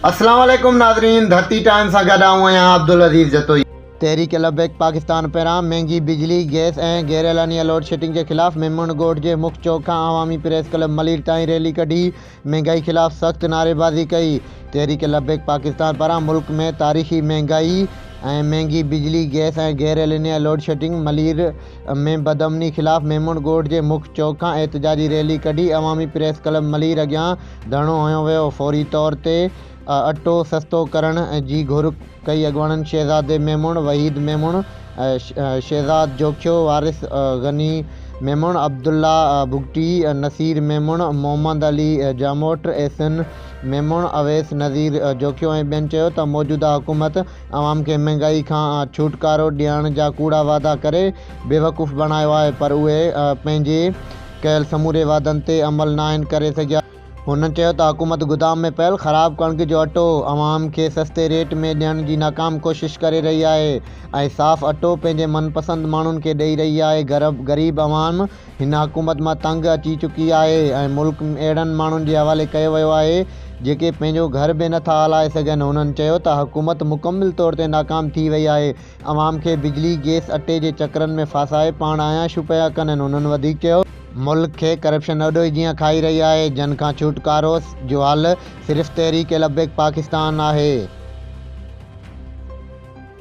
अस्सलाम वालेकुम नाज़रीन, धरती टाइम सां गॾु आऊं आहियां अब्दुल अज़ीज़ जतोई। तहरीक लबैक पाकिस्तान पारां महांगी बिजली गैस ऐं गैरलानिया लोड शेडिंग के ख़िलाफ़ मेमन ॻोठ जे मुख्य चौक खां अवामी प्रेस क्लब मलीर ताईं रैली कढी महांगाई ख़िलाफ़ सख़्त नारेबाज़ी कई। तहरीक लबैक पाकिस्तान पारां मुल्क में तारीख़ी महांगाई ऐं महांगी बिजली गैस ऐं गैरलानिया लोड शेडिंग मलीर में बदअमनी ख़िलाफ़ मेमन ॻोठ जे मुख्य चौक खां एहतजाजी रैली कढी अवामी प्रेस क्लब मलीर अॻियां धरणो हयो वियो। फौरी तौर ते अटो सस्तो करण जी घुर कई अॻवाननि शहज़ादे मेमन, वहीद मेमन, शहज़ाद जोखियो, वारिस गनी मेमन, अब्दुल्ला भुगटी, नसीर मेमन, मोहम्मद अली जामोट, एहसन मेमन, अवैस नज़ीर जोखियो ऐं ॿियनि चयो त मौजूदा हुकूमत अवाम खे महांगाई खां छुटकारो ॾियण जा कूड़ा वादा करे बेवकूफ़ बणायो आहे, पर उहे पंहिंजे कयल समूरे वादनि ते अमल नाहिन करे सघिया। हुननि चयो त हुकूमत गोदाम में पियल ख़राब कणिक जो अटो अवाम खे सस्ते रेट में ॾियण जी नाकाम कोशिश करे रही आहे ऐं साफ़ अटो पंहिंजे मनपसंद माण्हुनि खे ॾेई रही आहे। ग़रीब अवाम हिन हुकूमत मां तंग अची चुकी आहे ऐं मुल्क अहिड़नि माण्हुनि जे हवाले कयो वियो आहे जेके पंहिंजो घर बि नथा हलाए सघनि। हुननि चयो त हुकूमत मुकमिल तौर ते नाकाम थी वई आहे, अवाम खे बिजली गैस अटे जे चकरनि में फासाए पाण आयाशू पिया कनि। हुननि वधीक चयो मुल्क खे करप्शन अॾो ई जीअं खाई रही आहे, जन खां छुटकारो जो हल सिर्फ़ु तहरीक लबैक पाकिस्तान आहे।